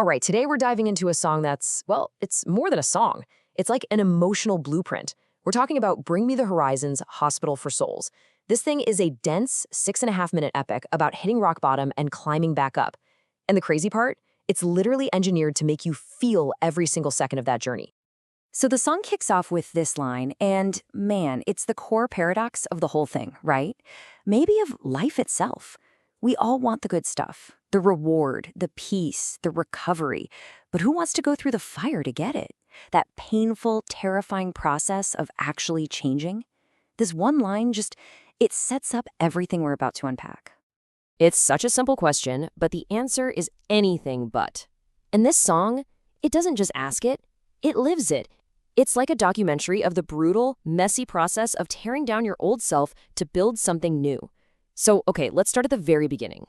All right, today we're diving into a song that's, well, it's more than a song. It's like an emotional blueprint. We're talking about Bring Me the Horizon's Hospital for Souls. This thing is a dense 6.5-minute epic about hitting rock bottom and climbing back up. And the crazy part? It's literally engineered to make you feel every single second of that journey. So the song kicks off with this line, and man, it's the core paradox of the whole thing, right? Maybe of life itself. We all want the good stuff, the reward, the peace, the recovery, but who wants to go through the fire to get it? That painful, terrifying process of actually changing? This one line it sets up everything we're about to unpack. It's such a simple question, but the answer is anything but. And this song, it doesn't just ask it, it lives it. It's like a documentary of the brutal, messy process of tearing down your old self to build something new. So, okay, let's start at the very beginning.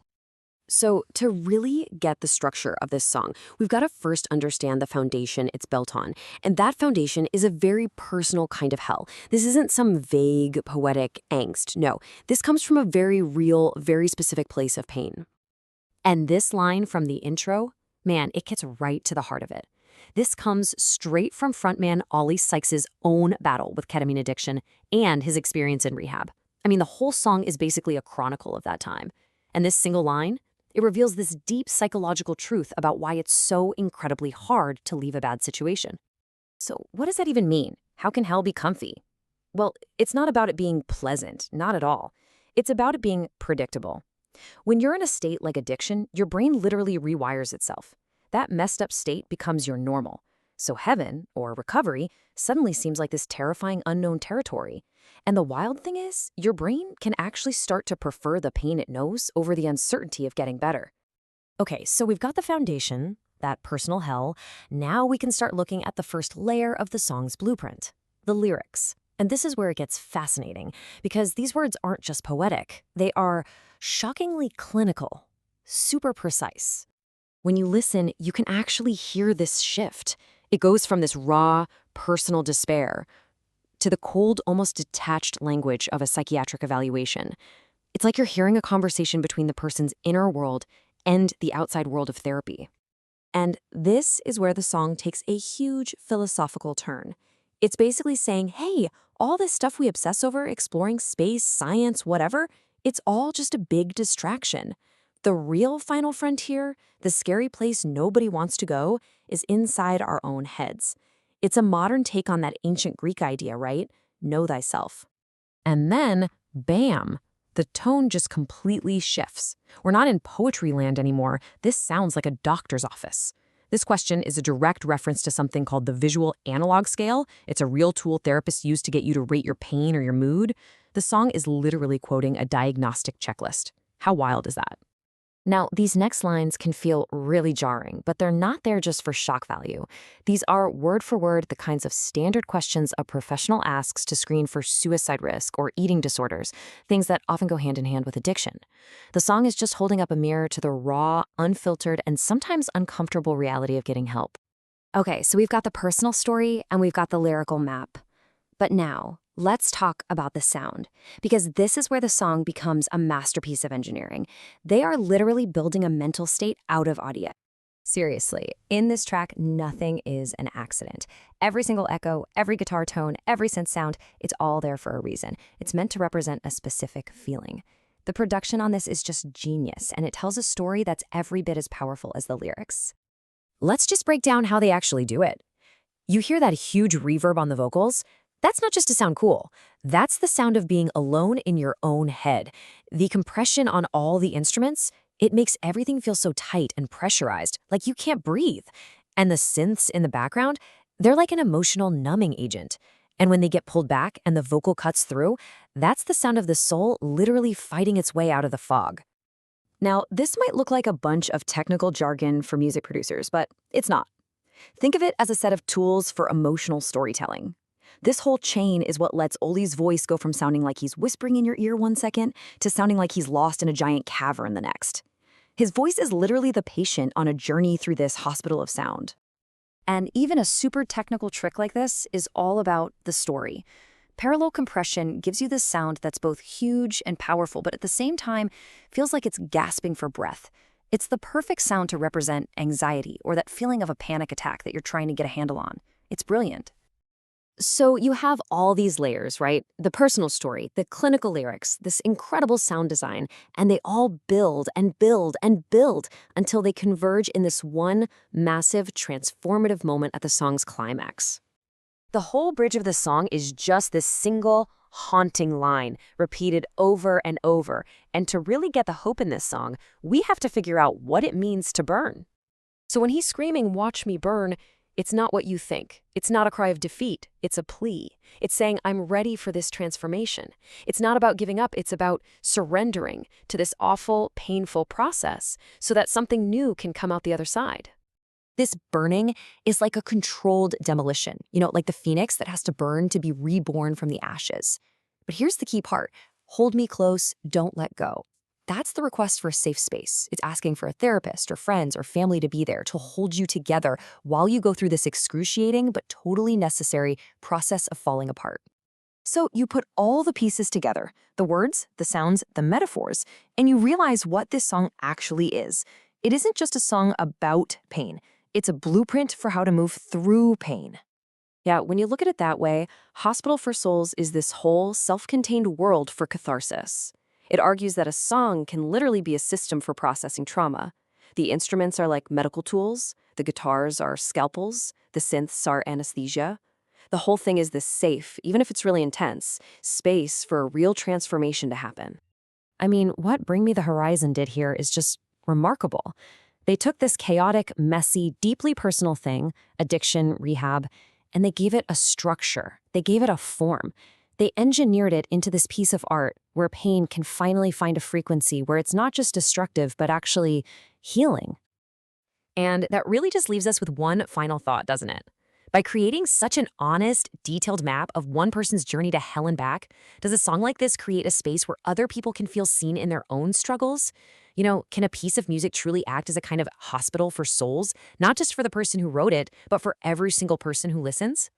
So, to really get the structure of this song, we've got to first understand the foundation it's built on. And that foundation is a very personal kind of hell. This isn't some vague, poetic angst. No, this comes from a very real, very specific place of pain. And this line from the intro, man, it gets right to the heart of it. This comes straight from frontman Oli Sykes' own battle with ketamine addiction and his experience in rehab. I mean, the whole song is basically a chronicle of that time. And this single line, it reveals this deep psychological truth about why it's so incredibly hard to leave a bad situation. So what does that even mean? How can hell be comfy? Well, it's not about it being pleasant, not at all. It's about it being predictable. When you're in a state like addiction, your brain literally rewires itself. That messed up state becomes your normal. So heaven, or recovery, suddenly seems like this terrifying unknown territory. And the wild thing is, your brain can actually start to prefer the pain it knows over the uncertainty of getting better. Okay, so we've got the foundation, that personal hell. Now we can start looking at the first layer of the song's blueprint, the lyrics. And this is where it gets fascinating, because these words aren't just poetic. They are shockingly clinical, super precise. When you listen, you can actually hear this shift. It goes from this raw, personal despair to the cold, almost detached language of a psychiatric evaluation. It's like you're hearing a conversation between the person's inner world and the outside world of therapy. And this is where the song takes a huge philosophical turn. It's basically saying, hey, all this stuff we obsess over, exploring space, science, whatever, it's all just a big distraction. The real final frontier, the scary place nobody wants to go, is inside our own heads. It's a modern take on that ancient Greek idea, right? Know thyself. And then, bam, the tone just completely shifts. We're not in poetry land anymore. This sounds like a doctor's office. This question is a direct reference to something called the visual analog scale. It's a real tool therapists use to get you to rate your pain or your mood. The song is literally quoting a diagnostic checklist. How wild is that? Now, these next lines can feel really jarring, but they're not there just for shock value. These are word for word the kinds of standard questions a professional asks to screen for suicide risk or eating disorders, things that often go hand in hand with addiction. The song is just holding up a mirror to the raw, unfiltered, and sometimes uncomfortable reality of getting help. Okay, so we've got the personal story and we've got the lyrical map. But now, let's talk about the sound, because this is where the song becomes a masterpiece of engineering. They are literally building a mental state out of audio. Seriously, in this track, nothing is an accident. Every single echo, every guitar tone, every synth sound, it's all there for a reason. It's meant to represent a specific feeling. The production on this is just genius, and it tells a story that's every bit as powerful as the lyrics. Let's just break down how they actually do it. You hear that huge reverb on the vocals? That's not just to sound cool. That's the sound of being alone in your own head. The compression on all the instruments, it makes everything feel so tight and pressurized, like you can't breathe. And the synths in the background, they're like an emotional numbing agent. And when they get pulled back and the vocal cuts through, that's the sound of the soul literally fighting its way out of the fog. Now, this might look like a bunch of technical jargon for music producers, but it's not. Think of it as a set of tools for emotional storytelling. This whole chain is what lets Oli's voice go from sounding like he's whispering in your ear one second to sounding like he's lost in a giant cavern the next. His voice is literally the patient on a journey through this hospital of sound. And even a super technical trick like this is all about the story. Parallel compression gives you this sound that's both huge and powerful, but at the same time feels like it's gasping for breath. It's the perfect sound to represent anxiety or that feeling of a panic attack that you're trying to get a handle on. It's brilliant. So you have all these layers, right? The personal story, the clinical lyrics, this incredible sound design, and they all build and build and build until they converge in this one massive transformative moment at the song's climax. The whole bridge of the song is just this single haunting line repeated over and over. And to really get the hope in this song, we have to figure out what it means to burn. So when he's screaming, "Watch me burn," it's not what you think. It's not a cry of defeat. It's a plea. It's saying, I'm ready for this transformation. It's not about giving up. It's about surrendering to this awful, painful process so that something new can come out the other side. This burning is like a controlled demolition, like the phoenix that has to burn to be reborn from the ashes. But here's the key part. Hold me close, don't let go. That's the request for a safe space. It's asking for a therapist or friends or family to be there to hold you together while you go through this excruciating but totally necessary process of falling apart. So you put all the pieces together, the words, the sounds, the metaphors, and you realize what this song actually is. It isn't just a song about pain. It's a blueprint for how to move through pain. Yeah, when you look at it that way, Hospital for Souls is this whole self-contained world for catharsis. It argues that a song can literally be a system for processing trauma. The instruments are like medical tools, the guitars are scalpels, the synths are anesthesia. The whole thing is this safe, even if it's really intense, space for a real transformation to happen. I mean, what Bring Me the Horizon did here is just remarkable. They took this chaotic, messy, deeply personal thing, addiction, rehab, and they gave it a structure. They gave it a form. They engineered it into this piece of art where pain can finally find a frequency where it's not just destructive, but actually healing. And that really just leaves us with one final thought, doesn't it? By creating such an honest, detailed map of one person's journey to hell and back, does a song like this create a space where other people can feel seen in their own struggles? Can a piece of music truly act as a kind of hospital for souls, not just for the person who wrote it, but for every single person who listens?